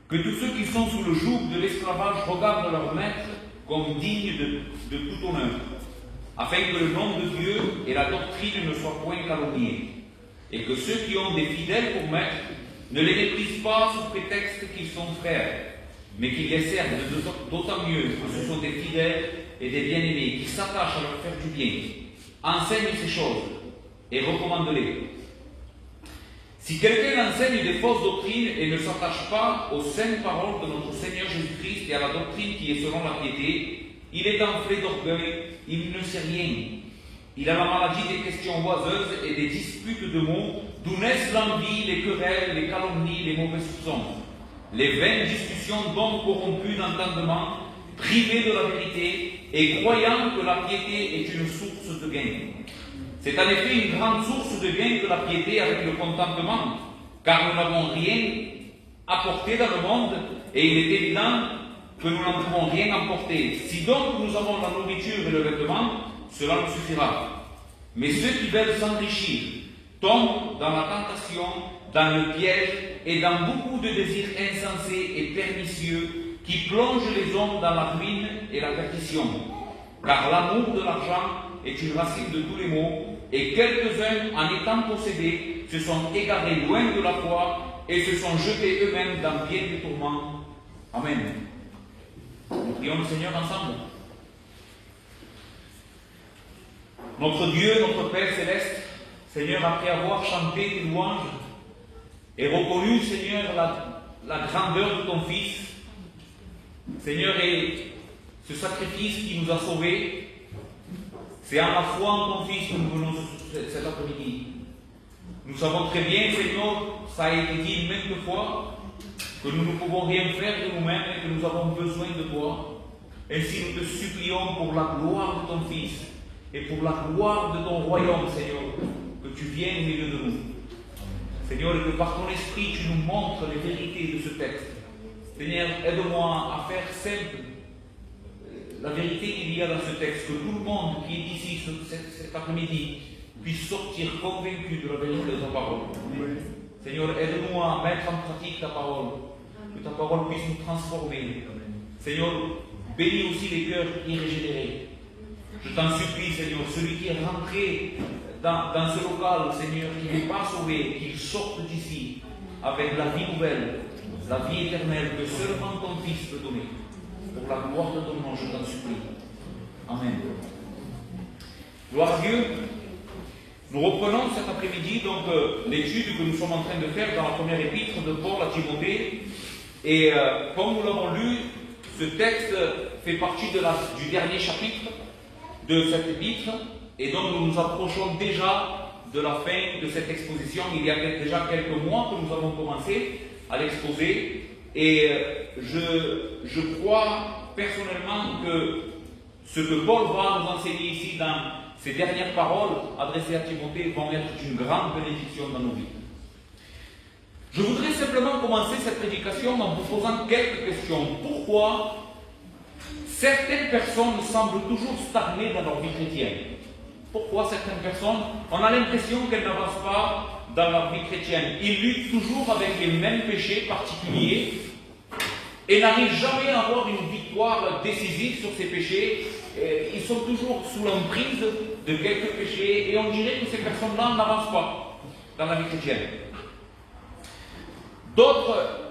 Que tous ceux qui sont sous le joug de l'esclavage regardent leur maître comme digne de tout honneur, afin que le nom de Dieu et la doctrine ne soient point calomniés, et que ceux qui ont des fidèles pour maître ne les méprisent pas sous prétexte qu'ils sont frères, mais qu'ils les servent d'autant mieux que ce sont des fidèles et des bien-aimés qui s'attachent à leur faire du bien. Enseigne ces choses et recommande-les. Si quelqu'un enseigne des fausses doctrines et ne s'attache pas aux saintes paroles de notre Seigneur Jésus-Christ et à la doctrine qui est selon la piété, il est enflé d'orgueil, il ne sait rien. Il a la maladie des questions oiseuses et des disputes de mots, d'où naissent l'envie, les querelles, les calomnies, les mauvais soupçons, les vaines discussions d'hommes corrompus d'entendement, privés de la vérité et croyant que la piété est une source de gain. C'est en effet une grande source de gain que la piété avec le contentement, car nous n'avons rien apporté dans le monde et il est évident que nous n'en pouvons rien emporter. Si donc nous avons la nourriture et le vêtement, cela nous suffira. Mais ceux qui veulent s'enrichir tombent dans la tentation, dans le piège et dans beaucoup de désirs insensés et pernicieux qui plongent les hommes dans la ruine et la perdition. Car l'amour de l'argent est une racine de tous les maux, et quelques-uns, en étant possédés, se sont égarés loin de la foi et se sont jetés eux-mêmes dans bien des tourments. Amen. Nous prions le Seigneur ensemble. Notre Dieu, notre Père céleste, Seigneur, après avoir chanté tes louanges et reconnu, Seigneur, la grandeur de ton Fils, Seigneur, et ce sacrifice qui nous a sauvés, c'est en la foi en ton Fils que nous venons cet après-midi. Nous savons très bien, Seigneur, ça a été dit maintes fois, que nous ne pouvons rien faire de nous-mêmes et que nous avons besoin de toi. Ainsi, nous te supplions pour la gloire de ton Fils et pour la gloire de ton royaume, Seigneur, que tu viennes au milieu de nous. Seigneur, et que par ton esprit, tu nous montres les vérités de ce texte. Seigneur, aide-moi à faire simple la vérité qu'il y a dans ce texte, que tout le monde qui est ici cet après-midi puisse sortir convaincu de la vérité de ta parole. Amen. Seigneur, aide-nous à mettre en pratique ta parole, que ta parole puisse nous transformer. Amen. Seigneur, bénis aussi les cœurs irrégénérés. Je t'en supplie, Seigneur, celui qui est rentré dans ce local, Seigneur, qui n'est pas sauvé, qu'il sorte d'ici avec la vie nouvelle, la vie éternelle que seulement ton Fils peut donner. Pour la gloire de ton nom, je t'en supplie. Amen. Gloire à Dieu. Nous reprenons cet après-midi donc l'étude que nous sommes en train de faire dans la première épître de Paul à Timothée. Et comme nous l'avons lu, ce texte fait partie du dernier chapitre de cette épître. Et donc nous nous approchons déjà de la fin de cette exposition. Il y a déjà quelques mois que nous avons commencé à l'exposer. Et je crois personnellement que ce que Paul va nous enseigner ici dans ces dernières paroles adressées à Timothée vont être d'une grande bénédiction dans nos vies. Je voudrais simplement commencer cette prédication en vous posant quelques questions. Pourquoi certaines personnes semblent toujours stagner dans leur vie chrétienne? Pourquoi certaines personnes, on a l'impression qu'elles n'avancent pas dans leur vie chrétienne? Ils luttent toujours avec les mêmes péchés particuliers et n'arrivent jamais à avoir une victoire décisive sur ces péchés. Ils sont toujours sous l'emprise de quelques péchés et on dirait que ces personnes-là n'avancent pas dans la vie chrétienne. D'autres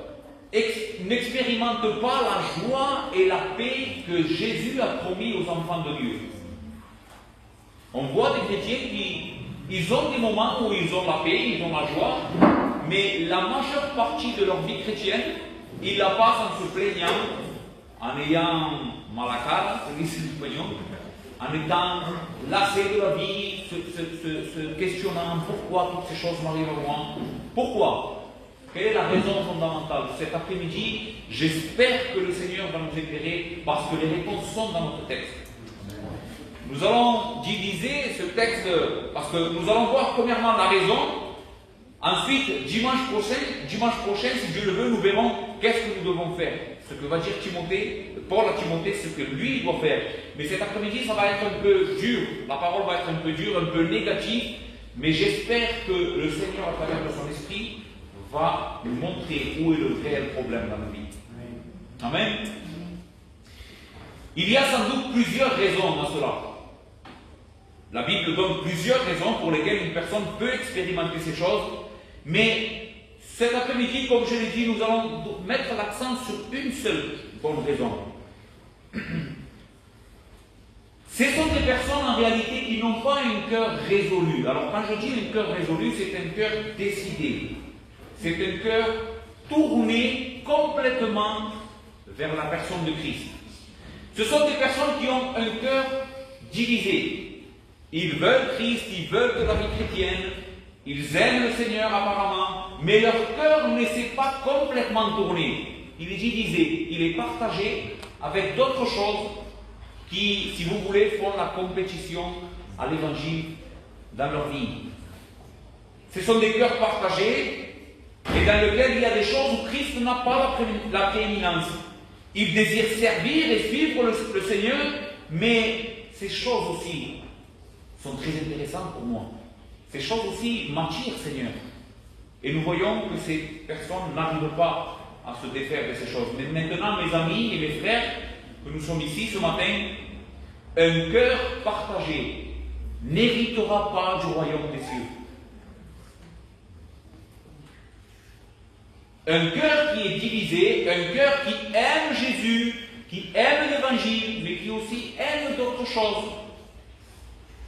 n'expérimentent pas la joie et la paix que Jésus a promis aux enfants de Dieu. On voit des chrétiens qui ont des moments où ils ont la paix, ils ont la joie, mais la majeure partie de leur vie chrétienne, ils la passent en se plaignant, en ayant mal à cara, en étant lassés de la vie, se questionnant pourquoi toutes ces choses m'arrivent à moi. Pourquoi? Quelle est la raison fondamentale? Cet après-midi, j'espère que le Seigneur va nous éclairer parce que les réponses sont dans notre texte. Nous allons diviser ce texte parce que nous allons voir premièrement la raison. Ensuite, dimanche prochain, si Dieu le veut, nous verrons qu'est-ce que nous devons faire. Ce que va dire Paul à Timothée, ce que lui doit faire. Mais cet après-midi, ça va être un peu dur. La parole va être un peu dure, un peu négative. Mais j'espère que le Seigneur, à travers de son esprit, va nous montrer où est le réel problème dans nos vies. Amen. Il y a sans doute plusieurs raisons à cela. La Bible donne plusieurs raisons pour lesquelles une personne peut expérimenter ces choses, mais cet après-midi, comme je l'ai dit, nous allons mettre l'accent sur une seule bonne raison. Ce sont des personnes en réalité qui n'ont pas un cœur résolu. Alors quand je dis un cœur résolu, c'est un cœur décidé. C'est un cœur tourné complètement vers la personne de Christ. Ce sont des personnes qui ont un cœur divisé. Ils veulent Christ, ils veulent de la vie chrétienne, ils aiment le Seigneur apparemment, mais leur cœur ne s'est pas complètement tourné. Il est divisé, il est partagé avec d'autres choses qui, si vous voulez, font la compétition à l'évangile dans leur vie. Ce sont des cœurs partagés et dans lesquels il y a des choses où Christ n'a pas la prééminence. Il désire servir et suivre le Seigneur, mais ces choses aussi sont très intéressantes pour moi. Ces choses aussi m'attirent, Seigneur. Et nous voyons que ces personnes n'arrivent pas à se défaire de ces choses. Mais maintenant, mes amis et mes frères, que nous sommes ici ce matin, un cœur partagé n'héritera pas du royaume des cieux. Un cœur qui est divisé, un cœur qui aime Jésus, qui aime l'Évangile, mais qui aussi aime d'autres choses,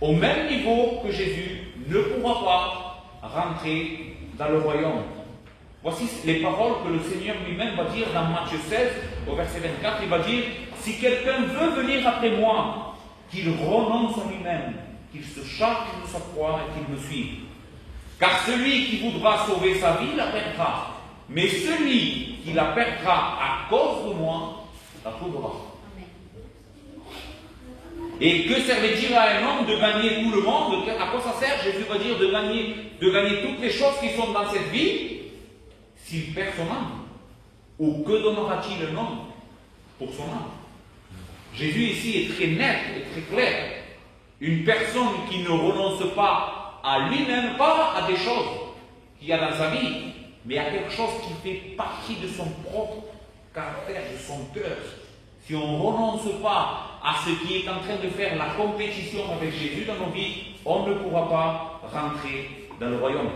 au même niveau que Jésus, ne pourra pas rentrer dans le royaume. Voici les paroles que le Seigneur lui-même va dire dans Matthieu 16, au verset 24, il va dire « Si quelqu'un veut venir après moi, qu'il renonce à lui-même, qu'il se charge de sa croix et qu'il me suive. Car celui qui voudra sauver sa vie la perdra. Mais celui qui la perdra à cause de moi, la trouvera. » Et que servait-il à un homme de gagner tout le monde? À quoi ça sert? Jésus va dire de gagner toutes les choses qui sont dans cette vie, s'il perd son âme. Ou que donnera-t-il un homme pour son âme? Jésus ici est très net et très clair. Une personne qui ne renonce pas à lui-même, pas à des choses qu'il y a dans sa vie, mais à quelque chose qui fait partie de son propre caractère, de son cœur. Si on ne renonce pas à ce qui est en train de faire la compétition avec Jésus dans nos vies, on ne pourra pas rentrer dans le royaume.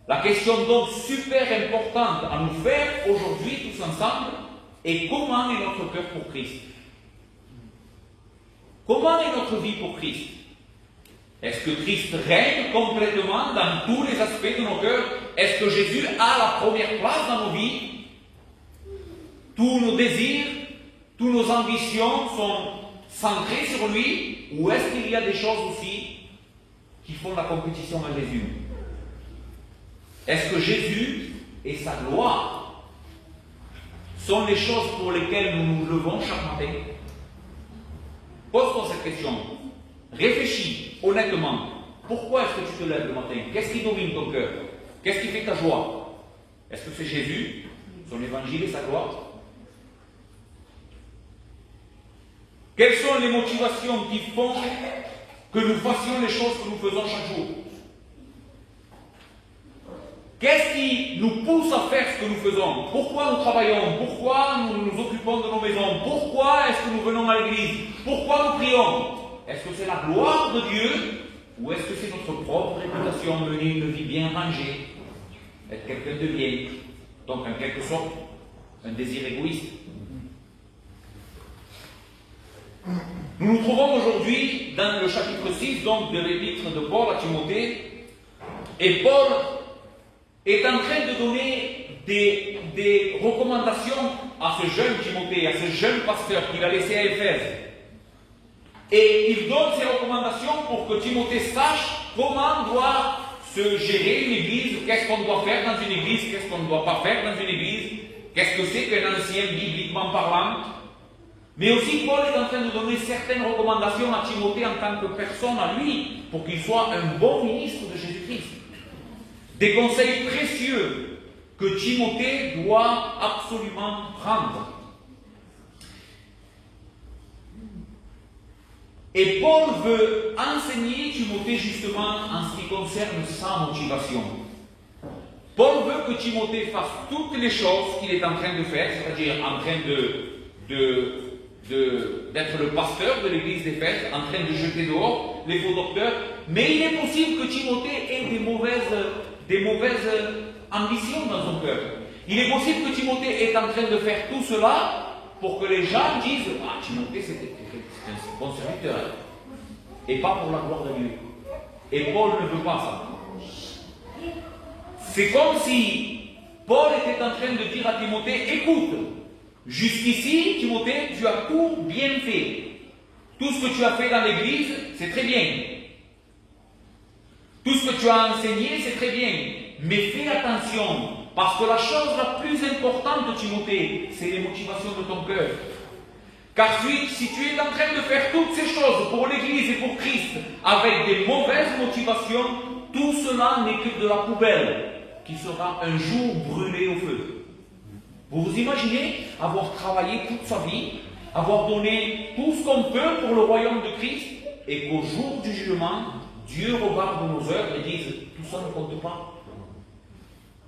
La question donc super importante à nous faire aujourd'hui tous ensemble est comment est notre cœur pour Christ? Comment est notre vie pour Christ? Est-ce que Christ règne complètement dans tous les aspects de nos cœurs? Est-ce que Jésus a la première place dans nos vies? Tous nos désirs, toutes nos ambitions sont centrées sur lui? Ou est-ce qu'il y a des choses aussi qui font la compétition à Jésus? Est-ce que Jésus et sa gloire sont les choses pour lesquelles nous nous levons chaque matin? Pose-toi cette question. Réfléchis honnêtement. Pourquoi est-ce que tu te lèves le matin? Qu'est-ce qui domine ton cœur? Qu'est-ce qui fait ta joie? Est-ce que c'est Jésus, son évangile et sa gloire? Quelles sont les motivations qui font que nous fassions les choses que nous faisons chaque jour? Qu'est-ce qui nous pousse à faire ce que nous faisons? Pourquoi nous travaillons? Pourquoi nous nous occupons de nos maisons? Pourquoi est-ce que nous venons à l'église? Pourquoi nous prions? Est-ce que c'est la gloire de Dieu? Ou est-ce que c'est notre propre réputation, mener une vie bien rangée, être quelqu'un de bien? Donc en quelque sorte, un désir égoïste. Nous nous trouvons aujourd'hui dans le chapitre 6 donc, de l'épître de Paul à Timothée, et Paul est en train de donner des recommandations à ce jeune Timothée, à ce jeune pasteur qu'il a laissé à Éphèse. Et il donne ces recommandations pour que Timothée sache comment doit se gérer une église, qu'est-ce qu'on doit faire dans une église, qu'est-ce qu'on ne doit pas faire dans une église, qu'est-ce que c'est qu'un ancien bibliquement parlant. Mais aussi, Paul est en train de donner certaines recommandations à Timothée en tant que personne à lui, pour qu'il soit un bon ministre de Jésus-Christ. Des conseils précieux que Timothée doit absolument prendre. Et Paul veut enseigner Timothée justement en ce qui concerne sa motivation. Paul veut que Timothée fasse toutes les choses qu'il est en train de faire, c'est-à-dire en train d'être le pasteur de l'église d'Éphèse, en train de jeter dehors les faux docteurs, mais il est possible que Timothée ait des mauvaises ambitions dans son cœur. Il est possible que Timothée est en train de faire tout cela pour que les gens disent « Ah, Timothée, c'est un bon serviteur. » Et pas pour la gloire de Dieu. Et Paul ne veut pas ça. C'est comme si Paul était en train de dire à Timothée « Écoute, jusqu'ici, Timothée, tu as tout bien fait. Tout ce que tu as fait dans l'église, c'est très bien. Tout ce que tu as enseigné, c'est très bien. Mais fais attention. Parce que la chose la plus importante, Timothée, c'est les motivations de ton cœur. Car si tu es en train de faire toutes ces choses pour l'Église et pour Christ avec des mauvaises motivations, tout cela n'est que de la poubelle qui sera un jour brûlée au feu. Vous vous imaginez avoir travaillé toute sa vie, avoir donné tout ce qu'on peut pour le royaume de Christ, et qu'au jour du jugement, Dieu regarde nos œuvres et dise « Tout ça ne compte pas ».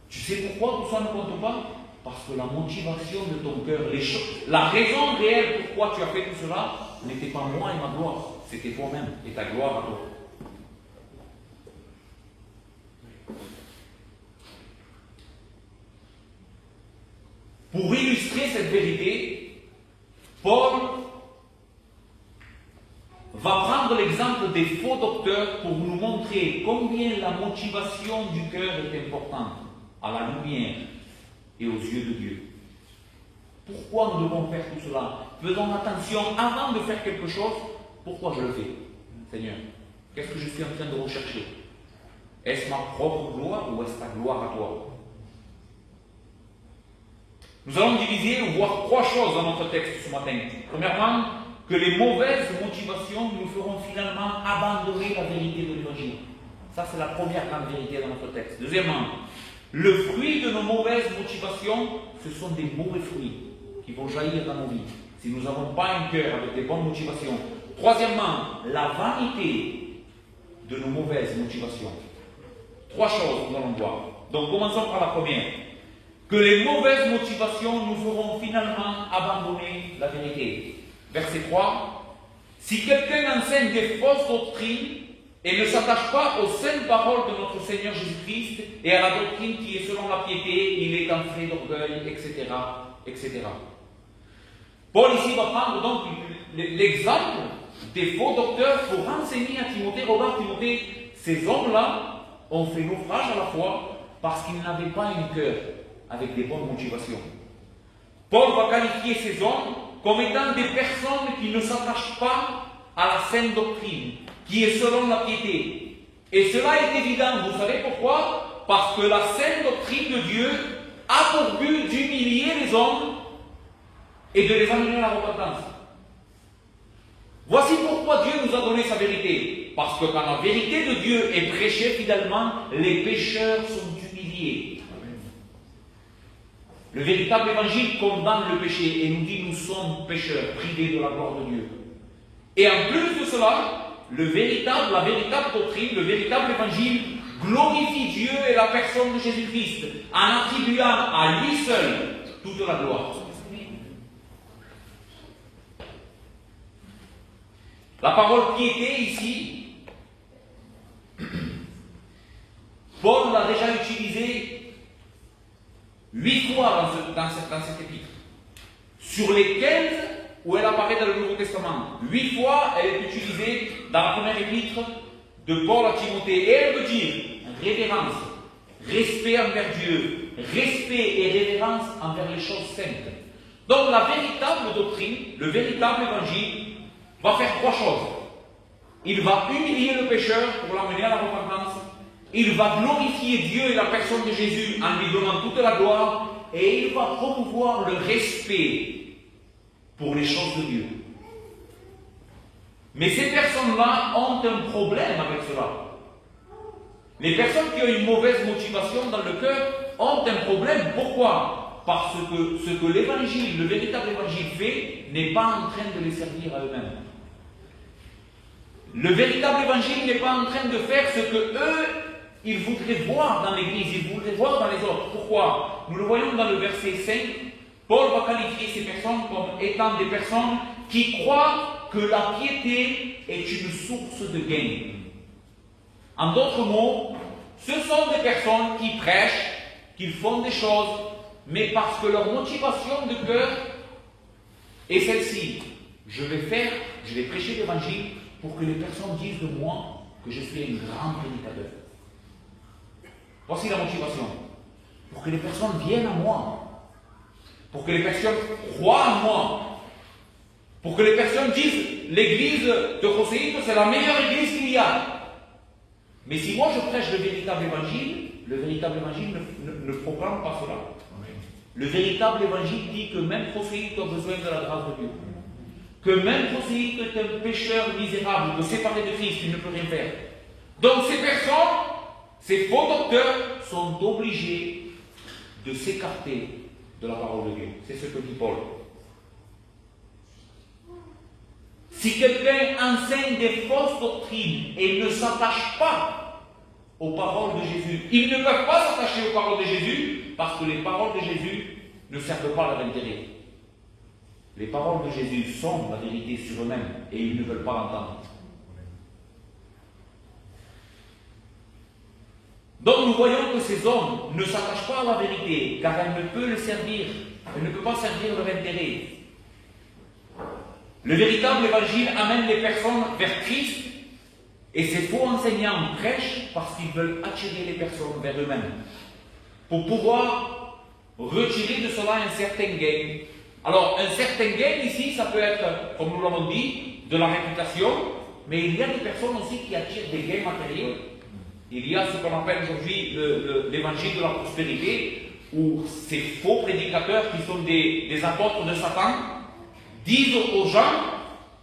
Tu sais pourquoi tout ça ne compte pas? Parce que la motivation de ton cœur, la raison réelle pourquoi tu as fait tout cela, n'était pas moi et ma gloire, c'était toi-même et ta gloire à toi. Pour illustrer cette vérité, Paul va prendre l'exemple des faux docteurs pour nous montrer combien la motivation du cœur est importante à la lumière et aux yeux de Dieu. Pourquoi nous devons faire tout cela? Faisons attention avant de faire quelque chose. Pourquoi je le fais, Seigneur? Qu'est-ce que je suis en train de rechercher? Est-ce ma propre gloire ou est-ce ta gloire à toi? Nous allons diviser ou voir trois choses dans notre texte ce matin. Premièrement, que les mauvaises motivations nous feront finalement abandonner la vérité de l'Évangile. Ça, c'est la première grande vérité dans notre texte. Deuxièmement, le fruit de nos mauvaises motivations, ce sont des mauvais fruits qui vont jaillir dans nos vies, si nous n'avons pas un cœur avec des bonnes motivations. Troisièmement, la vanité de nos mauvaises motivations. Trois choses que nous allons voir. Donc, commençons par la première. Que les mauvaises motivations nous feront finalement abandonner la vérité. Verset 3. Si quelqu'un enseigne des fausses doctrines et ne s'attache pas aux saintes paroles de notre Seigneur Jésus-Christ et à la doctrine qui est selon la piété, il est enflé d'orgueil, etc., etc. Paul ici va prendre donc l'exemple des faux docteurs pour enseigner à Timothée. Regarde Timothée, ces hommes-là ont fait naufrage à la fois parce qu'ils n'avaient pas un cœur avec des bonnes motivations. Paul va qualifier ces hommes comme étant des personnes qui ne s'attachent pas à la saine doctrine, qui est selon la piété. Et cela est évident. Vous savez pourquoi? Parce que la saine doctrine de Dieu a pour but d'humilier les hommes et de les amener à la repentance. Voici pourquoi Dieu nous a donné sa vérité. Parce que quand la vérité de Dieu est prêchée fidèlement, les pécheurs sont humiliés. Le véritable évangile condamne le péché et nous dit nous sommes pécheurs, privés de la gloire de Dieu. Et en plus de cela, la véritable doctrine, le véritable évangile glorifie Dieu et la personne de Jésus-Christ en attribuant à lui seul toute la gloire. La parole piété ici, Paul l'a déjà utilisée 8 fois dans cet épître. Sur les 15 où elle apparaît dans le Nouveau Testament, 8 fois elle est utilisée dans la première épître de Paul à Timothée. Et elle veut dire révérence, respect envers Dieu, respect et révérence envers les choses saintes. Donc la véritable doctrine, le véritable évangile, va faire 3 choses. Il va humilier le pécheur pour l'amener à la repentance. Il va glorifier Dieu et la personne de Jésus en lui donnant toute la gloire. Et il va promouvoir le respect pour les choses de Dieu. Mais ces personnes-là ont un problème avec cela. Les personnes qui ont une mauvaise motivation dans le cœur ont un problème. Pourquoi? Parce que ce que l'évangile, le véritable évangile fait, n'est pas en train de les servir à eux-mêmes. Le véritable évangile n'est pas en train de faire ce que eux, ils voudraient voir dans l'Église, ils voudraient voir dans les autres. Pourquoi? Nous le voyons dans le verset 5, Paul va qualifier ces personnes comme étant des personnes qui croient que la piété est une source de gain. En d'autres mots, ce sont des personnes qui prêchent, qui font des choses, mais parce que leur motivation de cœur est celle-ci. Je vais prêcher l'évangile pour que les personnes disent de moi que je suis un grand prédicateur. Voici la motivation. Pour que les personnes viennent à moi. Pour que les personnes croient en moi. Pour que les personnes disent l'église de Joséito, c'est la meilleure église qu'il y a. Mais si moi je prêche le véritable évangile ne proclame pas cela. Le véritable évangile dit que même Joséito a besoin de la grâce de Dieu. Que même Joséito est un pécheur misérable, de séparé de Christ, il ne peut rien faire. Donc ces personnes, ces faux docteurs, sont obligés de s'écarter de la parole de Dieu. C'est ce que dit Paul. Si quelqu'un enseigne des fausses doctrines et ne s'attache pas aux paroles de Jésus, ils ne peuvent pas s'attacher aux paroles de Jésus parce que les paroles de Jésus ne servent pas à leur intérêt. Les paroles de Jésus sont la vérité sur eux-mêmes et ils ne veulent pas l'entendre. Donc nous voyons que ces hommes ne s'attachent pas à la vérité car elle ne peut le servir, elle ne peut pas servir leur intérêt. Le véritable évangile amène les personnes vers Christ et ces faux enseignants prêchent parce qu'ils veulent attirer les personnes vers eux-mêmes pour pouvoir retirer de cela un certain gain. Alors, un certain gain ici, ça peut être, comme nous l'avons dit, de la réputation, mais il y a des personnes aussi qui attirent des gains matériels. Il y a ce qu'on appelle aujourd'hui l'évangile de la prospérité, où ces faux prédicateurs qui sont des apôtres de Satan disent aux gens,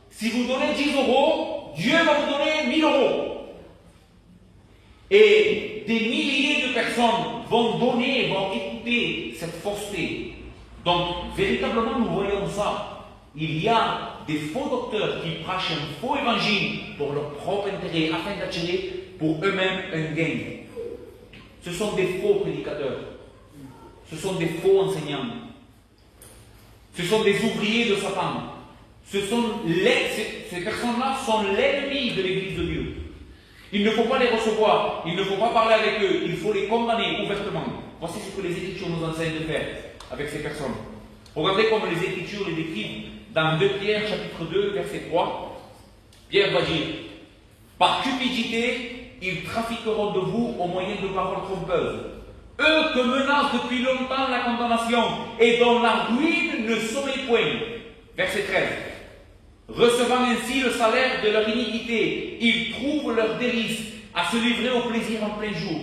si vous donnez 10 euros, Dieu va vous donner 1000 euros. Et des milliers de personnes vont donner, vont écouter cette fausseté. Donc, véritablement, nous voyons ça. Il y a des faux docteurs qui prêchent un faux évangile pour leur propre intérêt, afin d'attirer pour eux-mêmes un gain. Ce sont des faux prédicateurs. Ce sont des faux enseignants. Ce sont des ouvriers de Satan. Ces personnes-là sont l'ennemi de l'Église de Dieu. Il ne faut pas les recevoir, il ne faut pas parler avec eux, il faut les condamner ouvertement. Voici ce que les Écritures nous enseignent de faire avec ces personnes. Regardez comme les Écritures les décrivent dans 2 Pierre chapitre 2, verset 3. Pierre va dire, par cupidité, ils trafiqueront de vous au moyen de paroles trompeuses. Eux que menace depuis longtemps la condamnation et dont la ruine ne sommeille point. Verset 13. Recevant ainsi le salaire de leur iniquité, ils trouvent leur délice à se livrer au plaisir en plein jour.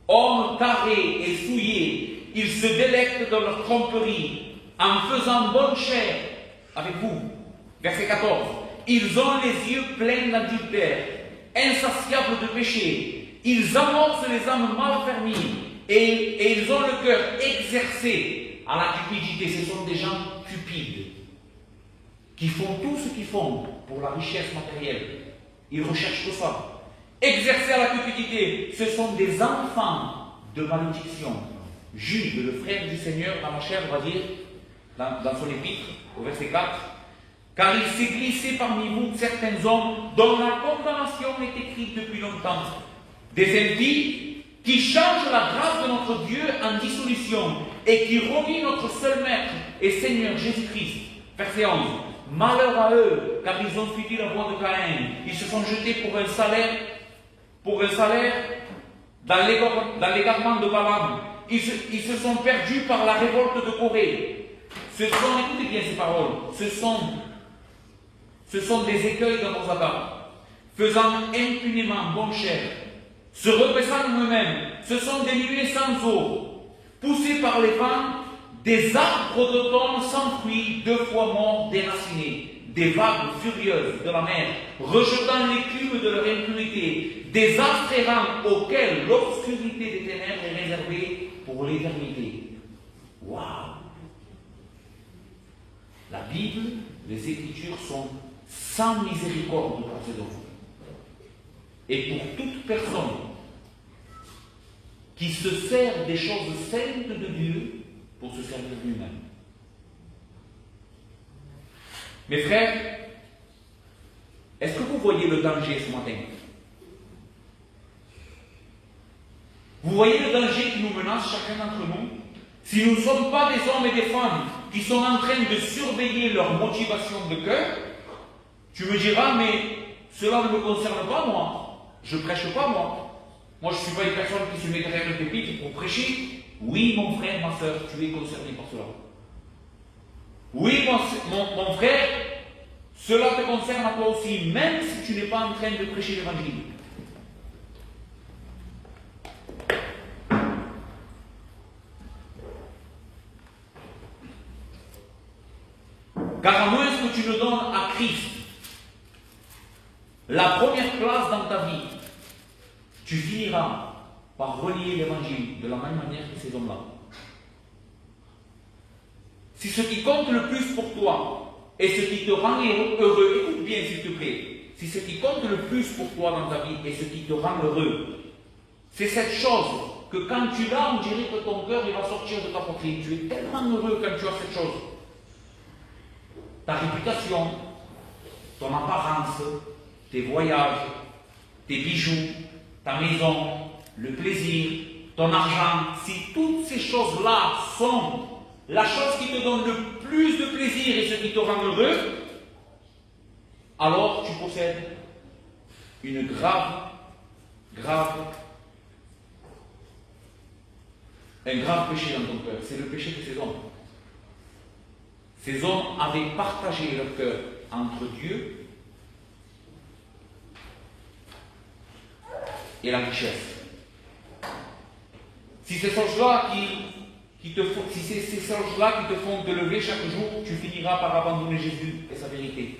Hommes tarés et souillés, ils se délectent dans leur tromperie en faisant bonne chair avec vous. Verset 14. Ils ont les yeux pleins d'adultère, insatiables de péché. Ils amorcent les âmes mal affermies et ils ont le cœur exercé à la cupidité. Ce sont des gens cupides qui font tout ce qu'ils font pour la richesse matérielle. Ils recherchent tout ça. Exercés à la cupidité, ce sont des enfants de malédiction. Jude, le frère du Seigneur dans la chair, va dire dans son épître, au verset 4, car il s'est glissé parmi vous certains hommes dont la condamnation est écrite depuis longtemps. Des impies qui changent la grâce de notre Dieu en dissolution et qui renient notre seul Maître et Seigneur Jésus-Christ. Verset 11. Malheur à eux, car ils ont suivi la voie de Caïn. Ils se sont jetés pour un salaire dans l'égarement de Balaam. Ils se sont perdus par la révolte de Corée. Écoutez bien ces paroles, ce sont des écueils dans nos abat, faisant impunément bonne chair, se repaissant eux-mêmes. Ce sont des nuées sans eau, poussés par les vents, des arbres d'automne sans fruits, 2 fois morts, déracinés, des vagues furieuses de la mer, rejetant l'écume de leur impunité, des astres errants auxquels l'obscurité des ténèbres est réservée pour l'éternité. Waouh! La Bible, les Écritures sont sans miséricorde pour ces hommes. et pour toute personne qui se sert des choses saintes de Dieu pour se servir lui-même. Mes frères, est-ce que vous voyez le danger ce matin? Vous voyez le danger qui nous menace, chacun d'entre nous? Si nous ne sommes pas des hommes et des femmes qui sont en train de surveiller leur motivation de cœur, tu me diras, mais cela ne me concerne pas moi. Je ne prêche pas moi. Moi, je ne suis pas une personne qui se met derrière le pupitre pour prêcher. Oui, mon frère, ma soeur, tu es concerné par cela. Oui, mon frère, cela te concerne à toi aussi, même si tu n'es pas en train de prêcher l'évangile. Car à moins que tu ne donnes à Christ la première place dans ta vie, tu finiras par relier l'évangile de la même manière que ces hommes-là. Si ce qui compte le plus pour toi et ce qui te rend heureux, écoute bien s'il te plaît, si ce qui compte le plus pour toi dans ta vie et ce qui te rend heureux, c'est cette chose que quand tu l'as, on dirait que ton cœur il va sortir de ta poitrine. Tu es tellement heureux quand tu as cette chose. Ta réputation, ton apparence, tes voyages, tes bijoux, ta maison, le plaisir, ton argent, si toutes ces choses-là sont la chose qui te donne le plus de plaisir et ce qui te rend heureux, alors tu possèdes une un grave péché dans ton cœur. C'est le péché de ces hommes. Ces hommes avaient partagé leur cœur entre Dieu et la richesse. Si c'est ces choses-là qui te font te lever chaque jour, tu finiras par abandonner Jésus et sa vérité.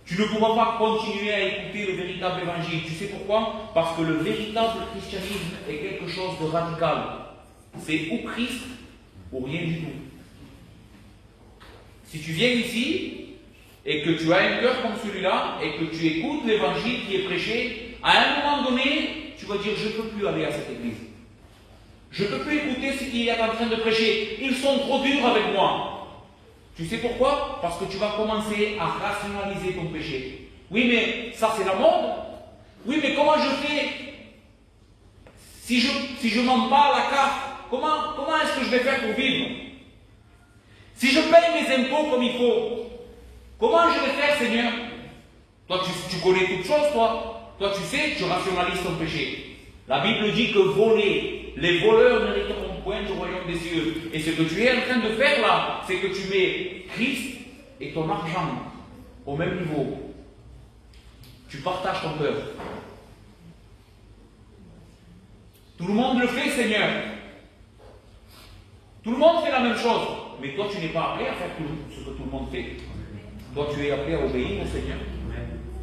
Tu ne pourras pas continuer à écouter le véritable évangile. Tu sais pourquoi? Parce que le véritable christianisme est quelque chose de radical. C'est ou Christ ou rien du tout. Si tu viens ici et que tu as un cœur comme celui-là et que tu écoutes l'évangile qui est prêché, à un moment donné, tu vas dire, je ne peux plus aller à cette église. Je ne peux plus écouter ce qu'il est en train de prêcher. Ils sont trop durs avec moi. Tu sais pourquoi? Parce que tu vas commencer à rationaliser ton péché. Oui, mais ça c'est la mode. Oui, mais comment je fais si je m'en bats la carte? Comment est-ce que je vais faire pour vivre? Si je paye mes impôts comme il faut, comment je vais faire, Seigneur? Toi, tu connais toutes choses, toi. Toi, tu sais, tu rationalises ton péché. La Bible dit que voler, les voleurs n'hériteront point du royaume des cieux. Et ce que tu es en train de faire là, c'est que tu mets Christ et ton argent au même niveau. Tu partages ton cœur. Tout le monde le fait, Seigneur. Tout le monde fait la même chose. Mais toi, tu n'es pas appelé à faire ce que tout le monde fait. Toi, tu es appelé à obéir au Seigneur.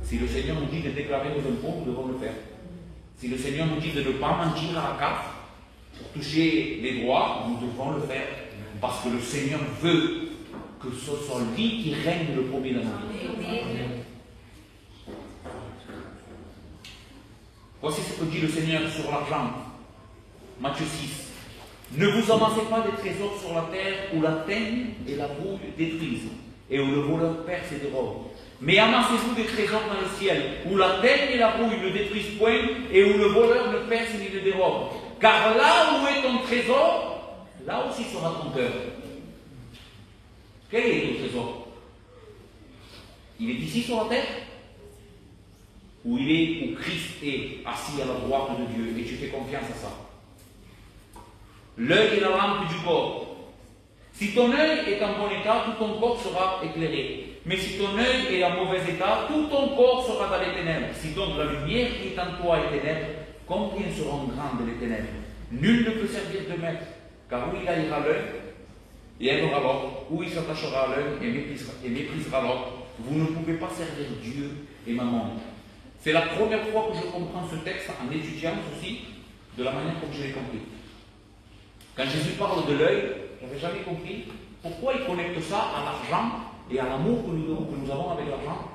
Si le Seigneur nous dit de déclarer nos impôts, nous devons le faire. Si le Seigneur nous dit de ne pas mentir à la carte pour toucher les droits, nous devons le faire. Parce que le Seigneur veut que ce soit lui qui règne le premier dans nos vies. Voici ce que dit le Seigneur sur l'argent. Matthieu 6. Ne vous amassez pas des trésors sur la terre où la teigne et la brouille détruisent et où le voleur perce et dérobe. Mais amassez-vous des trésors dans le ciel où la teigne et la brouille ne détruisent point et où le voleur ne perce ni ne dérobe. Car là où est ton trésor, là aussi sera ton cœur. Quel est ton trésor? Il est ici sur la terre? Ou il est où Christ est assis à la droite de Dieu et tu fais confiance à ça? L'œil est la lampe du corps. Si ton œil est en bon état, tout ton corps sera éclairé. Mais si ton œil est en mauvais état, tout ton corps sera dans les ténèbres. Si donc la lumière qui est en toi est ténèbres, combien seront grandes les ténèbres? Nul ne peut servir de maître, car où il haïra l'un et aimera l'autre, où il s'attachera à l'un et méprisera l'autre. Vous ne pouvez pas servir Dieu et mammon. C'est la première fois que je comprends ce texte en étudiant ceci de la manière comme je l'ai compris. Quand Jésus parle de l'œil, je n'avais jamais compris pourquoi il connecte ça à l'argent et à l'amour que nous avons avec l'argent.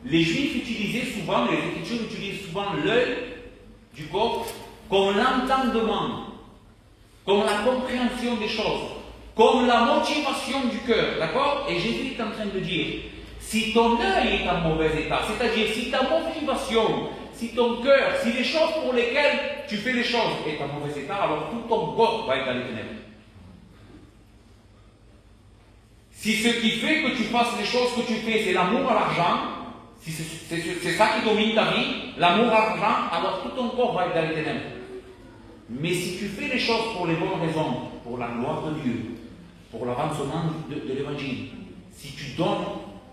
Les Juifs utilisaient souvent, les Écritures utilisent souvent l'œil du corps comme l'entendement, comme la compréhension des choses, comme la motivation du cœur, d'accord? Et Jésus est en train de dire, si ton œil est en mauvais état, c'est-à-dire si ta motivation, si ton cœur, si les choses pour lesquelles tu fais les choses est en mauvais état, alors tout ton corps va être dans les ténèbres. Si ce qui fait que tu fasses les choses que tu fais, c'est l'amour à l'argent, si c'est ça qui domine ta vie, l'amour à l'argent, alors tout ton corps va être dans les ténèbres. Mais si tu fais les choses pour les bonnes raisons, pour la gloire de Dieu, pour l'avancement de l'évangile, si tu donnes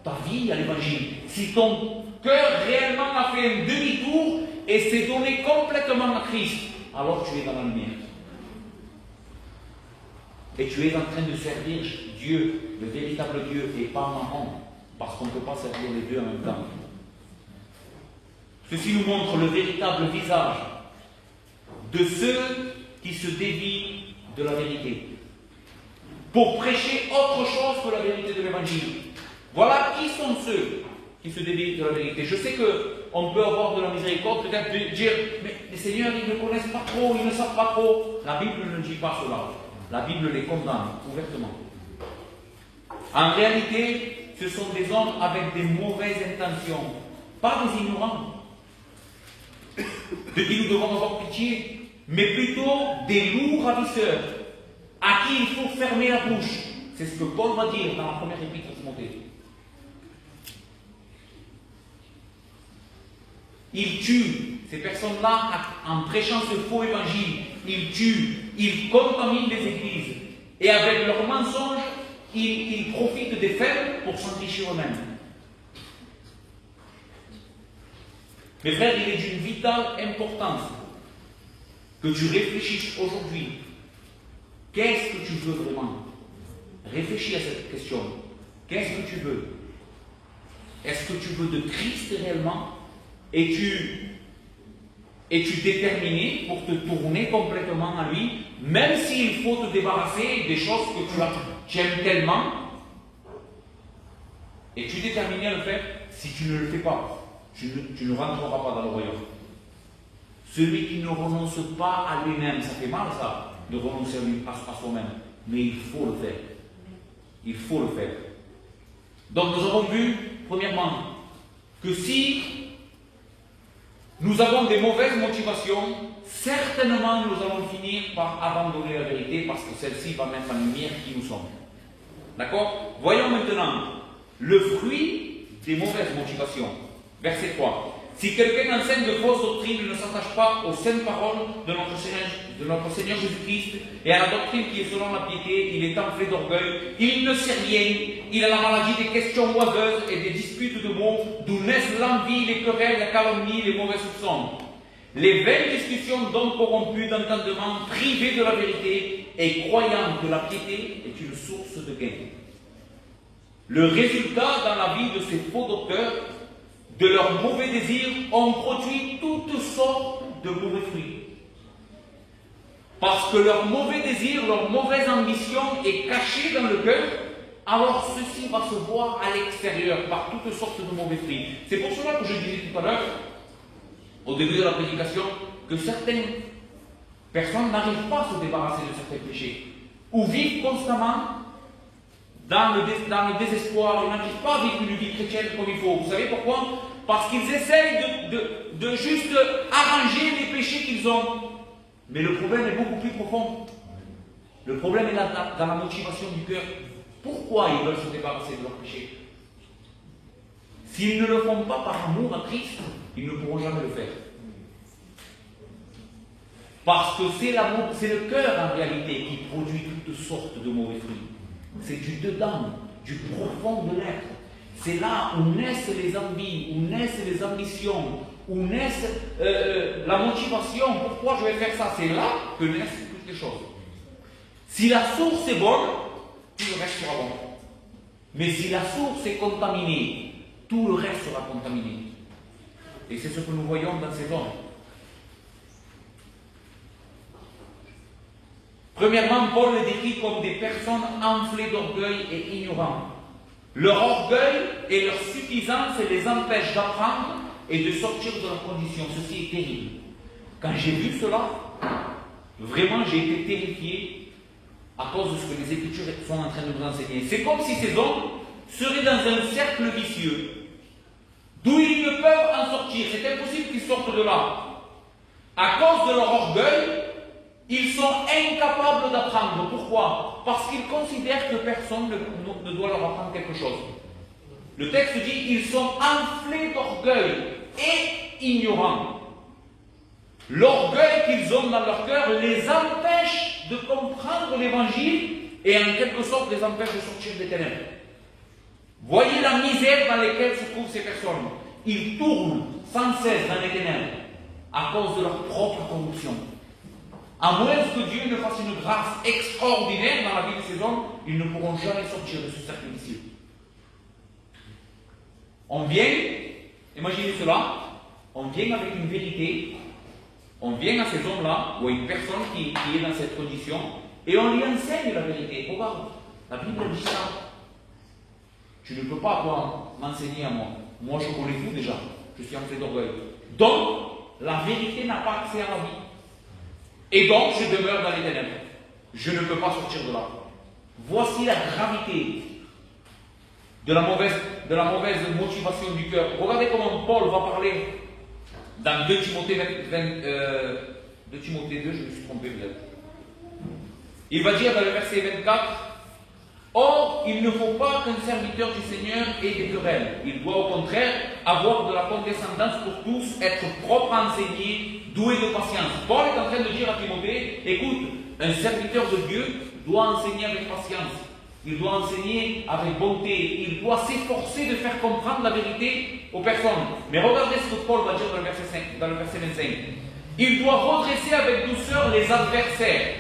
ta vie à l'évangile, si ton cœur réellement a fait un demi-tour et s'est donné complètement à Christ, alors tu es dans la lumière. Et tu es en train de servir Dieu, le véritable Dieu, et pas Mammon, parce qu'on ne peut pas servir les deux en même temps. Ceci nous montre le véritable visage de ceux qui se dévient de la vérité, pour prêcher autre chose que la vérité de l'évangile. Voilà qui sont ceux qui se dévient de la vérité. Je sais qu'on peut avoir de la miséricorde, peut-être de dire, mais les seigneurs, ils ne connaissent pas trop, ils ne savent pas trop. La Bible ne dit pas cela. La Bible les condamne ouvertement. En réalité, ce sont des hommes avec des mauvaises intentions, pas des ignorants, de qui nous devons avoir pitié, mais plutôt des loups ravisseurs, à qui il faut fermer la bouche. C'est ce que Paul va dire dans la première épître à Timothée. Ils tuent, ces personnes-là, en prêchant ce faux évangile, ils tuent, ils contaminent les églises. Et avec leurs mensonges, ils profitent des faibles pour s'enrichir eux-mêmes. Mes frères, il est d'une vitale importance que tu réfléchisses aujourd'hui. Qu'est-ce que tu veux vraiment? Réfléchis à cette question. Qu'est-ce que tu veux? Est-ce que tu veux de Christ réellement? Es-tu déterminé pour te tourner complètement à lui, même s'il faut te débarrasser des choses que tu aimes tellement? Es-tu déterminé à le faire? Si tu ne le fais pas, tu ne rentreras pas dans le royaume. Celui qui ne renonce pas à lui-même, ça fait mal ça, de renoncer à soi-même. Mais il faut le faire. Il faut le faire. Donc nous avons vu, premièrement, que si nous avons des mauvaises motivations, certainement nous allons finir par abandonner la vérité parce que celle-ci va mettre en lumière qui nous sommes. D'accord? Voyons maintenant le fruit des mauvaises motivations. Verset 3. Si quelqu'un enseigne de fausses doctrines et ne s'attache pas aux saintes paroles de notre Seigneur Jésus-Christ et à la doctrine qui est selon la piété, il est enflé d'orgueil, il ne sait rien, il a la maladie des questions oiseuses et des disputes de mots, d'où naissent l'envie, les querelles, la calomnie, les mauvais soupçons. Les vaines discussions d'hommes corrompus d'entendement, privés de la vérité et croyant que la piété est une source de gain. Le résultat dans la vie de ces faux docteurs, de leurs mauvais désirs, ont produit toutes sortes de mauvais fruits. Parce que leur mauvais désir, leur mauvaise ambition est cachée dans le cœur, alors ceci va se voir à l'extérieur par toutes sortes de mauvais fruits. C'est pour cela que je disais tout à l'heure, au début de la prédication, que certaines personnes n'arrivent pas à se débarrasser de certains péchés, ou vivent constamment dans le désespoir, ils n'arrivent pas à vivre une vie chrétienne comme il faut. Vous savez pourquoi? Parce qu'ils essayent de juste arranger les péchés qu'ils ont. Mais le problème est beaucoup plus profond. Le problème est dans la motivation du cœur. Pourquoi ils veulent se débarrasser de leurs péchés? S'ils ne le font pas par amour à Christ, ils ne pourront jamais le faire. Parce que c'est le cœur en réalité qui produit toutes sortes de mauvais fruits. C'est du dedans, du profond de l'être. C'est là où naissent les envies, où naissent les ambitions, où naissent la motivation. Pourquoi je vais faire ça? C'est là que naissent toutes les choses. Si la source est bonne, tout le reste sera bon. Mais si la source est contaminée, tout le reste sera contaminé. Et c'est ce que nous voyons dans ces hommes. Premièrement, Paul les décrit comme des personnes enflées d'orgueil et ignorantes. Leur orgueil et leur suffisance les empêche d'apprendre et de sortir de leurs conditions. Ceci est terrible. Quand j'ai vu cela, vraiment j'ai été terrifié à cause de ce que les Écritures sont en train de nous enseigner. C'est comme si ces hommes seraient dans un cercle vicieux, d'où ils ne peuvent en sortir. C'est impossible qu'ils sortent de là. À cause de leur orgueil, ils sont incapables d'apprendre. Pourquoi? Parce qu'ils considèrent que personne ne doit leur apprendre quelque chose. Le texte dit qu'ils sont enflés d'orgueil et ignorants. L'orgueil qu'ils ont dans leur cœur les empêche de comprendre l'évangile et en quelque sorte les empêche de sortir des ténèbres. Voyez la misère dans laquelle se trouvent ces personnes. Ils tournent sans cesse dans les ténèbres à cause de leur propre corruption. À moins que Dieu ne fasse une grâce extraordinaire dans la vie de ces hommes, ils ne pourront jamais sortir de ce cercle vicieux. On vient, imaginez cela, on vient avec une vérité, on vient à ces hommes-là, ou à une personne qui est dans cette condition, et on lui enseigne la vérité. Regarde, la Bible dit ça. Tu ne peux pas m'enseigner à moi. Moi, je connais tout déjà. Je suis enflé d'orgueil. Donc, la vérité n'a pas accès à ma vie. Et donc, je demeure dans les ténèbres. Je ne peux pas sortir de là. Voici la gravité de la mauvaise motivation du cœur. Regardez comment Paul va parler dans 2 Timothée 2 Timothée 2, je me suis trompé peut-être. Il va dire dans le verset 24, or, il ne faut pas qu'un serviteur du Seigneur ait des querelles. Il doit au contraire avoir de la condescendance pour tous, être propre à enseigner, doué de patience. Paul est en train de dire à Timothée, écoute, un serviteur de Dieu doit enseigner avec patience. Il doit enseigner avec bonté. Il doit s'efforcer de faire comprendre la vérité aux personnes. Mais regardez ce que Paul va dire dans le verset 25. Il doit redresser avec douceur les adversaires,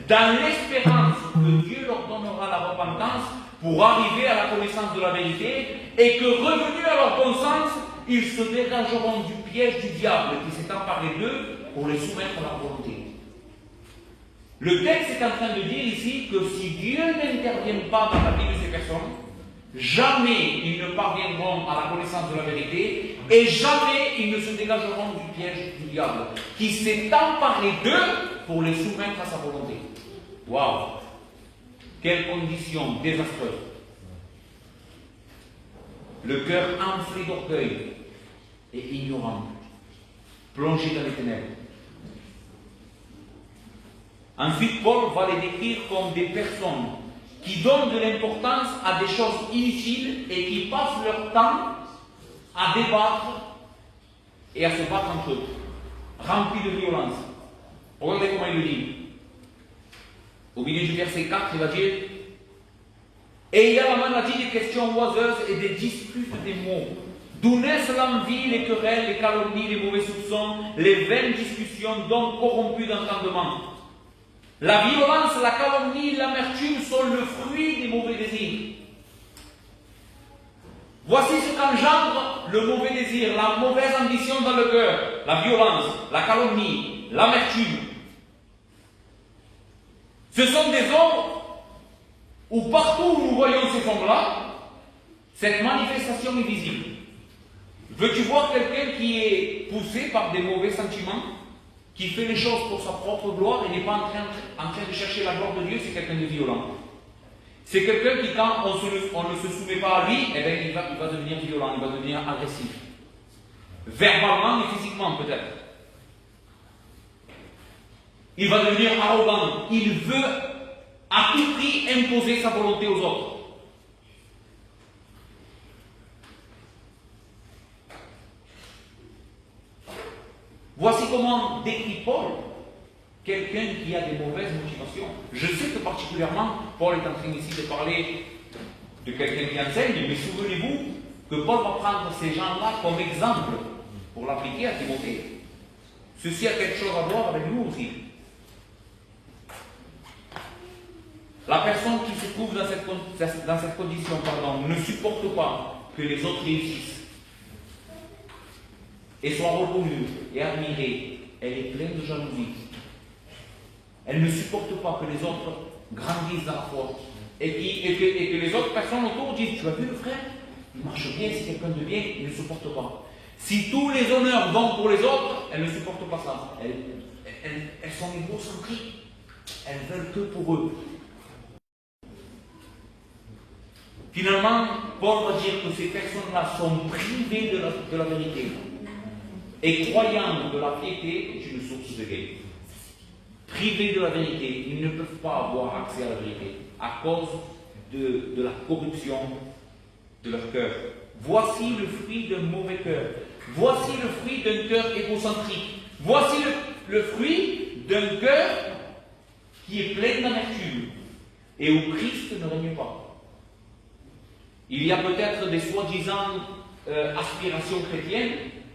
dans l'espérance que Dieu leur donnera la repentance pour arriver à la connaissance de la vérité et que revenus à leur bon sens, ils se dégageront du piège du diable qui s'est emparé d'eux pour les soumettre à leur volonté. Le texte est en train de dire ici que si Dieu n'intervient pas dans la vie de ces personnes, jamais ils ne parviendront à la connaissance de la vérité et jamais ils ne se dégageront du piège du diable qui s'est emparé d'eux pour les soumettre à sa volonté. Waouh! Quelle condition désastreuse! Le cœur enflé d'orgueil et ignorant, plongé dans les ténèbres. Ensuite, Paul va les décrire comme des personnes qui donnent de l'importance à des choses inutiles et qui passent leur temps à débattre et à se battre entre eux, remplis de violence. Regardez comment il le dit. Au milieu du verset 4, il va dire et il y a la maladie des questions oiseuses et des disputes des mots, d'où naissent l'envie, les querelles, les calomnies, les mauvais soupçons, les vaines discussions, donc corrompues d'entendement. La violence, la calomnie, l'amertume sont le fruit des mauvais désirs. Voici ce qu'engendre le mauvais désir, la mauvaise ambition dans le cœur, la violence, la calomnie, l'amertume. Ce sont des hommes où partout où nous voyons ces hommes-là, cette manifestation est visible. Veux-tu voir quelqu'un qui est poussé par des mauvais sentiments, qui fait les choses pour sa propre gloire et n'est pas en train de chercher la gloire de Dieu? C'est quelqu'un de violent. C'est quelqu'un qui, quand on ne se soumet pas à lui, eh bien, il va devenir violent, il va devenir agressif. Verbalement et physiquement peut-être. Il va devenir arrogant. Il veut à tout prix imposer sa volonté aux autres. Voici comment décrit Paul quelqu'un qui a des mauvaises motivations. Je sais que particulièrement, Paul est en train ici de parler de quelqu'un qui enseigne, mais souvenez-vous que Paul va prendre ces gens-là comme exemple pour l'appliquer à Timothée. Ceci a quelque chose à voir avec nous aussi. La personne qui se trouve dans cette condition, ne supporte pas que les autres réussissent et soient reconnus et admirés. Elle est pleine de jalousie. Elle ne supporte pas que les autres grandissent dans la foi et que les autres personnes autour disent: tu as vu le frère? il marche bien, c'est quelqu'un de bien, il ne supporte pas. Si tous les honneurs vont pour les autres, elle ne supporte pas ça. Elles sont égocentriques. Elles veulent que pour eux. Finalement, Paul va dire que ces personnes-là sont privées de la vérité. Et croyant de la piété est une source de gain. Privés de la vérité, ils ne peuvent pas avoir accès à la vérité à cause de la corruption de leur cœur. Voici le fruit d'un mauvais cœur. Voici le fruit d'un cœur égocentrique. Voici le fruit d'un cœur qui est plein d'amertume et où Christ ne règne pas. Il y a peut-être des soi-disant aspirations chrétiennes,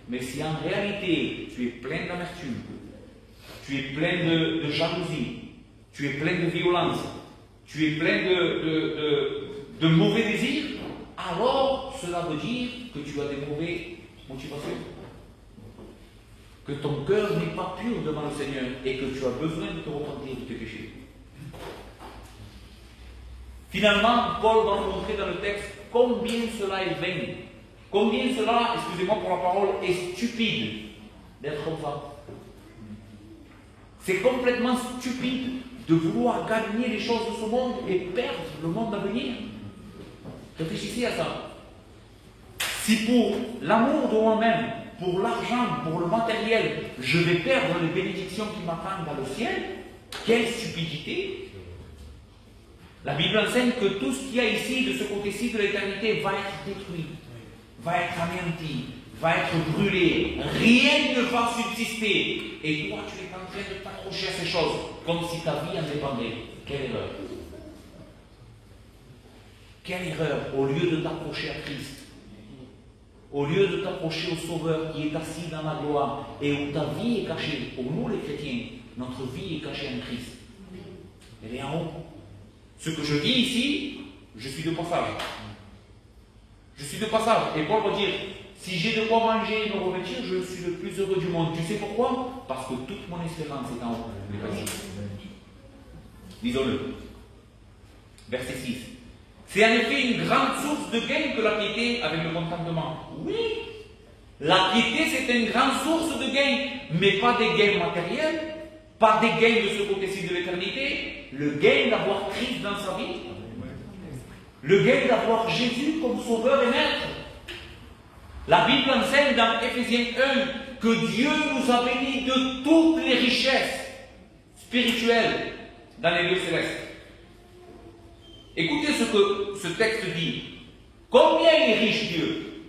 mais si en réalité tu es plein d'amertume, tu es plein de jalousie, tu es plein de violence, tu es plein de mauvais désirs, alors cela veut dire que tu as des mauvaises motivations. Que ton cœur n'est pas pur devant le Seigneur et que tu as besoin de te repentir de tes péchés. Finalement, Paul va nous montrer dans le texte combien cela est vain, combien cela, excusez-moi pour la parole, est stupide d'être comme ça. C'est complètement stupide de vouloir gagner les choses de ce monde et perdre le monde à venir. Réfléchissez à ça. Si pour l'amour de moi-même, pour l'argent, pour le matériel, je vais perdre les bénédictions qui m'attendent dans le ciel, quelle stupidité! La Bible enseigne que tout ce qu'il y a ici, de ce côté-ci de l'éternité, va être détruit, va être anéanti, va être brûlé. Rien ne va subsister. Et toi, tu es en train de t'accrocher à ces choses, comme si ta vie en dépendait. Quelle erreur! Quelle erreur! Au lieu de t'approcher à Christ, au lieu de t'approcher au Sauveur qui est assis dans la gloire et où ta vie est cachée, pour nous les chrétiens, notre vie est cachée en Christ. Elle est en haut. Ce que je dis ici, je suis de passage. Je suis de passage. Et Paul va dire, si j'ai de quoi manger et me revêtir, je suis le plus heureux du monde. Tu sais pourquoi? Parce que toute mon espérance est en haut. Lisons-le. Verset 6. C'est en effet une grande source de gain que la piété avec le contentement. Oui, la piété c'est une grande source de gain, mais pas des gains matériels, pas des gains de ce côté-ci de l'éternité, le gain d'avoir Christ dans sa vie, le gain d'avoir Jésus comme sauveur et maître. La Bible enseigne dans Éphésiens 1 que Dieu nous a bénis de toutes les richesses spirituelles dans les lieux célestes. Écoutez ce que ce texte dit. Combien est riche Dieu?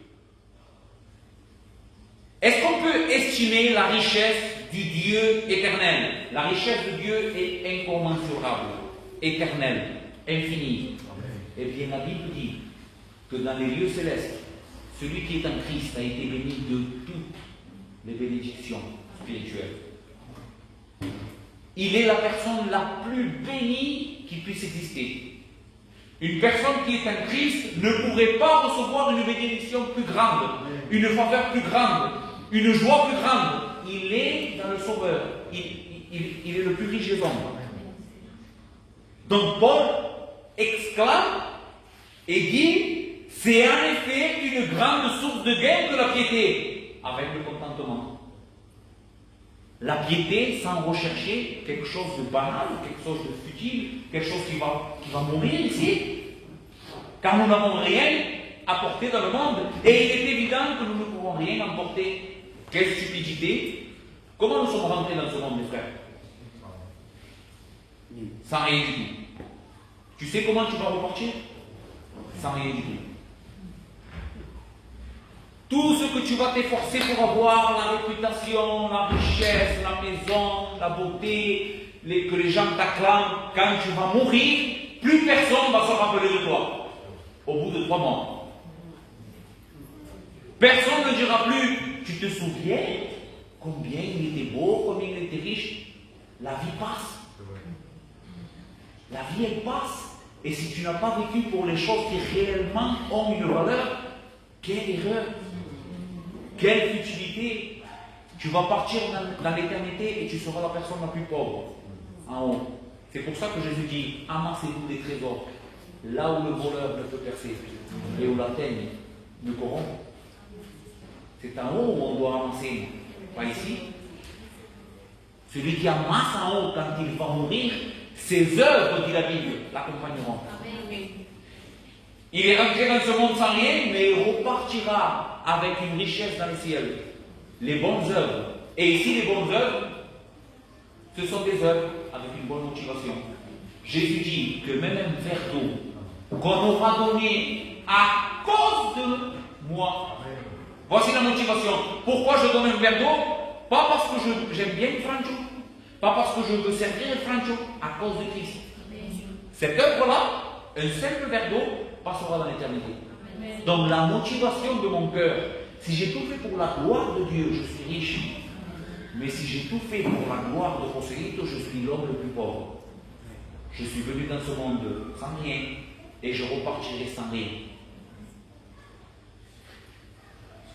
Est-ce qu'on peut estimer la richesse du Dieu éternel? La richesse de Dieu est incommensurable, éternelle, infinie. Eh bien, la Bible dit que dans les lieux célestes, celui qui est en Christ a été béni de toutes les bénédictions spirituelles. Il est la personne la plus bénie qui puisse exister. Une personne qui est en Christ ne pourrait pas recevoir une bénédiction plus grande, une faveur plus grande, une joie plus grande. Il est dans le Sauveur. Il est le plus riche des hommes. Donc Paul exclame et dit, c'est en effet une grande source de gain que la piété, avec le contentement. La piété sans rechercher quelque chose de banal, quelque chose de futile, quelque chose qui va mourir ici, car nous n'avons rien apporté dans le monde, et il est évident que nous ne pouvons rien emporter. Quelle stupidité! Comment nous sommes rentrés dans ce monde, mes frères? Sans rien du tout. Tu sais comment tu vas repartir? Sans rien du tout. Tout ce que tu vas t'efforcer pour avoir, la réputation, la richesse, la maison, la beauté, que les gens t'acclament, quand tu vas mourir, plus personne ne va se rappeler de toi. Au bout de 3 mois. Personne ne dira plus, tu te souviens combien il était beau, combien il était riche? La vie passe. La vie, elle passe. Et si tu n'as pas vécu pour les choses qui réellement ont une valeur, quelle erreur! Quelle futilité! Tu vas partir dans l'éternité et tu seras la personne la plus pauvre en haut. C'est pour ça que Jésus dit, amassez-vous des trésors là où le voleur ne peut percer et où la teigne me corrompt. C'est en haut où on doit avancer, pas ici. Celui qui amasse en haut quand il va mourir, ses œuvres, dit la Bible, l'accompagneront. Il est rentré dans ce monde sans rien, mais il repartira avec une richesse dans le ciel. Les bonnes œuvres. Et ici, les bonnes œuvres, ce sont des œuvres avec une bonne motivation. Jésus dit que même un verre d'eau qu'on aura donné à cause de moi. Voici la motivation. Pourquoi je donne un verre d'eau? Pas parce que j'aime bien le Francho, pas parce que je veux servir le Francho, à cause de Christ. Cette œuvre-là, un simple verre d'eau, passera dans l'éternité. Donc la motivation de mon cœur, si j'ai tout fait pour la gloire de Dieu, je suis riche. Mais si j'ai tout fait pour la gloire de Joséito, je suis l'homme le plus pauvre. Je suis venu dans ce monde sans rien et je repartirai sans rien.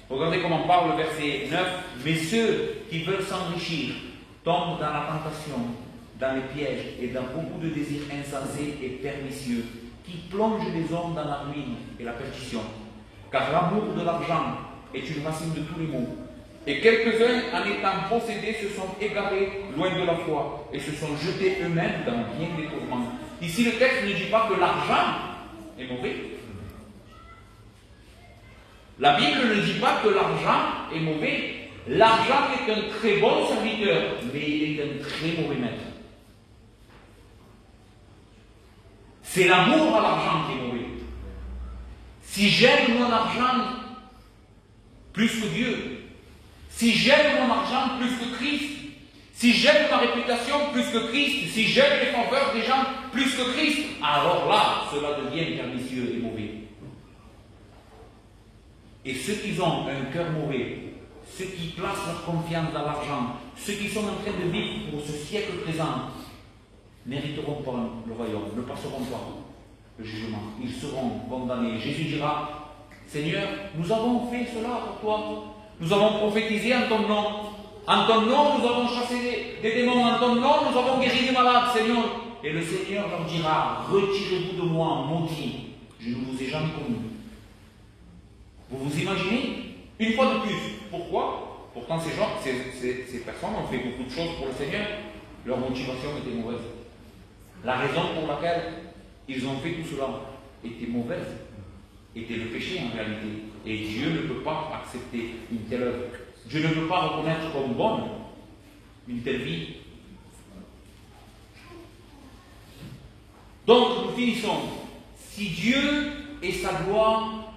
Regardez comment parle le verset 9. Mais ceux qui veulent s'enrichir tombent dans la tentation, dans les pièges et dans beaucoup de désirs insensés et pernicieux qui plongent les hommes dans la ruine et la perdition. Car l'amour de l'argent est une racine de tous les maux. Et quelques-uns, en étant possédés, se sont égarés loin de la foi et se sont jetés eux-mêmes dans bien des tourments. Ici, le texte ne dit pas que l'argent est mauvais. La Bible ne dit pas que l'argent est mauvais. L'argent est un très bon serviteur, mais il est un très mauvais maître. C'est l'amour à l'argent qui est mauvais. Si j'aime mon argent plus que Dieu, si j'aime mon argent plus que Christ, si j'aime ma réputation plus que Christ, si j'aime les faveurs des gens plus que Christ, alors là, cela devient pernicieux et mauvais. Et ceux qui ont un cœur mauvais, ceux qui placent leur confiance dans l'argent, ceux qui sont en train de vivre pour ce siècle présent, n'hériteront pas le royaume, ne passeront pas le jugement. Ils seront condamnés. Jésus dira, Seigneur, nous avons fait cela pour toi. Nous avons prophétisé en ton nom. En ton nom, nous avons chassé des démons. En ton nom, nous avons guéri des malades, Seigneur. Et le Seigneur leur dira, retirez-vous de moi, maudit. Je ne vous ai jamais connu. Vous vous imaginez? Une fois de plus. Pourquoi? Pourtant, ces gens, ces personnes ont fait beaucoup de choses pour le Seigneur. Leur motivation était mauvaise. La raison pour laquelle ils ont fait tout cela était mauvaise, était le péché en réalité. Et Dieu ne peut pas accepter une telle œuvre. Dieu ne peut pas reconnaître comme bonne une telle vie. Donc nous finissons. Si Dieu et sa gloire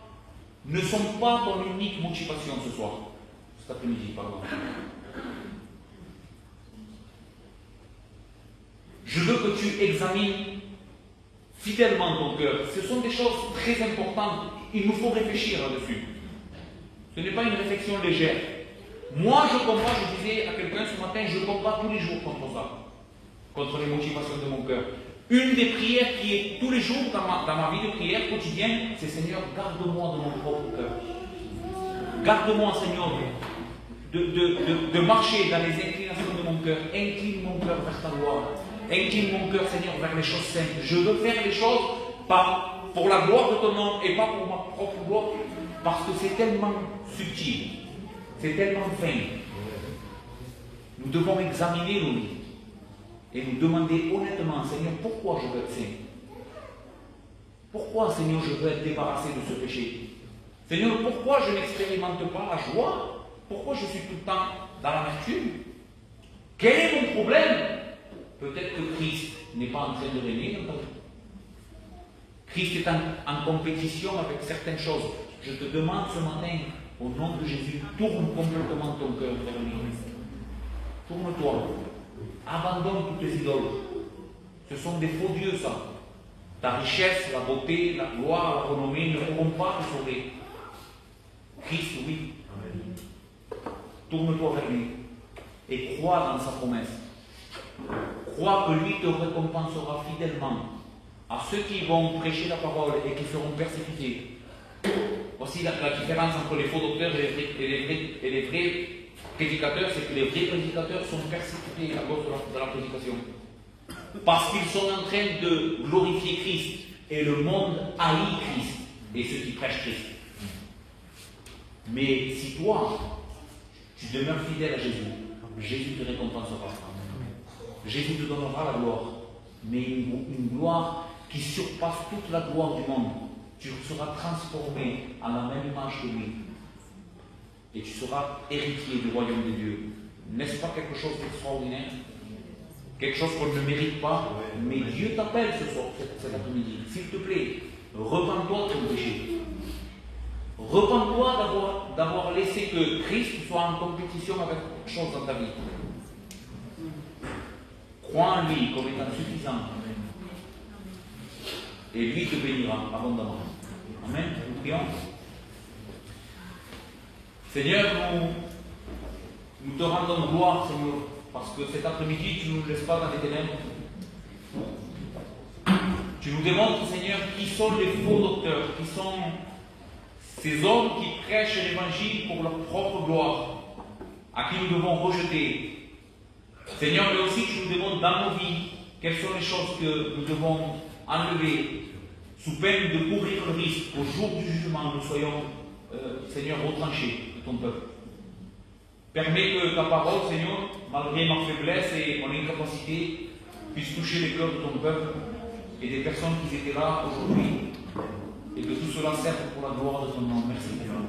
ne sont pas ton unique motivation ce soir, cet après-midi, pardon. Je veux que tu examines fidèlement ton cœur. Ce sont des choses très importantes. Il nous faut réfléchir là-dessus. Ce n'est pas une réflexion légère. Moi, je combats, je disais à quelqu'un ce matin, je combats tous les jours contre ça. Contre les motivations de mon cœur. Une des prières qui est tous les jours dans ma vie de prière quotidienne, c'est Seigneur, garde-moi de mon propre cœur. Garde-moi, Seigneur, de marcher dans les inclinations de mon cœur. Incline mon cœur vers ta gloire. Incline mon cœur, Seigneur, vers les choses simples. Je veux faire les choses pas pour la gloire de ton nom et pas pour ma propre gloire, parce que c'est tellement subtil, c'est tellement fin. Nous devons examiner nos vies et nous demander honnêtement, Seigneur, pourquoi je veux être saint? Pourquoi, Seigneur, je veux être débarrassé de ce péché? Seigneur, pourquoi je n'expérimente pas la joie? Pourquoi je suis tout le temps dans l'amertume? Quel est mon problème? Peut-être que Christ n'est pas en train de régner dans ta vie. Christ est en compétition avec certaines choses. Je te demande ce matin, au nom de Jésus, tourne complètement ton cœur vers lui. Tourne-toi. Abandonne toutes les idoles. Ce sont des faux dieux, ça. Ta richesse, la beauté, la gloire, la renommée ne pourront pas te sauver. Christ, oui. Tourne-toi vers lui et crois dans sa promesse. Crois que lui te récompensera fidèlement à ceux qui vont prêcher la parole et qui seront persécutés. Voici la différence entre les faux docteurs et les vrais prédicateurs, c'est que les vrais prédicateurs sont persécutés à cause de la prédication. Parce qu'ils sont en train de glorifier Christ et le monde haït Christ et ceux qui prêchent Christ. Mais si toi, tu demeures fidèle à Jésus, Jésus te récompensera. Jésus te donnera la gloire. Mais une gloire qui surpasse toute la gloire du monde. Tu seras transformé à la même image que lui. Et tu seras héritier du royaume de Dieu. N'est-ce pas quelque chose d'extraordinaire? Quelque chose qu'on ne mérite pas, mais Dieu t'appelle ce soir, cet après-midi. S'il te plaît, repens-toi de ton péché. Repens-toi d'avoir laissé que Christ soit en compétition avec quelque chose dans ta vie. Crois en lui comme étant suffisant. Et lui te bénira abondamment. Amen. Nous prions. Seigneur, nous te rendons gloire, Seigneur, parce que cet après-midi, tu ne nous laisses pas dans les ténèbres. Tu nous démontres, Seigneur, qui sont les faux docteurs, qui sont ces hommes qui prêchent l'évangile pour leur propre gloire, à qui nous devons rejeter. Seigneur, mais aussi tu nous demandes dans nos vies quelles sont les choses que nous devons enlever, sous peine de courir le risque qu'au jour du jugement nous soyons, Seigneur, retranchés de ton peuple. Permets que ta parole, Seigneur, malgré ma faiblesse et mon incapacité, puisse toucher les cœurs de ton peuple et des personnes qui étaient là aujourd'hui, et que tout cela serve pour la gloire de ton nom. Merci, Seigneur.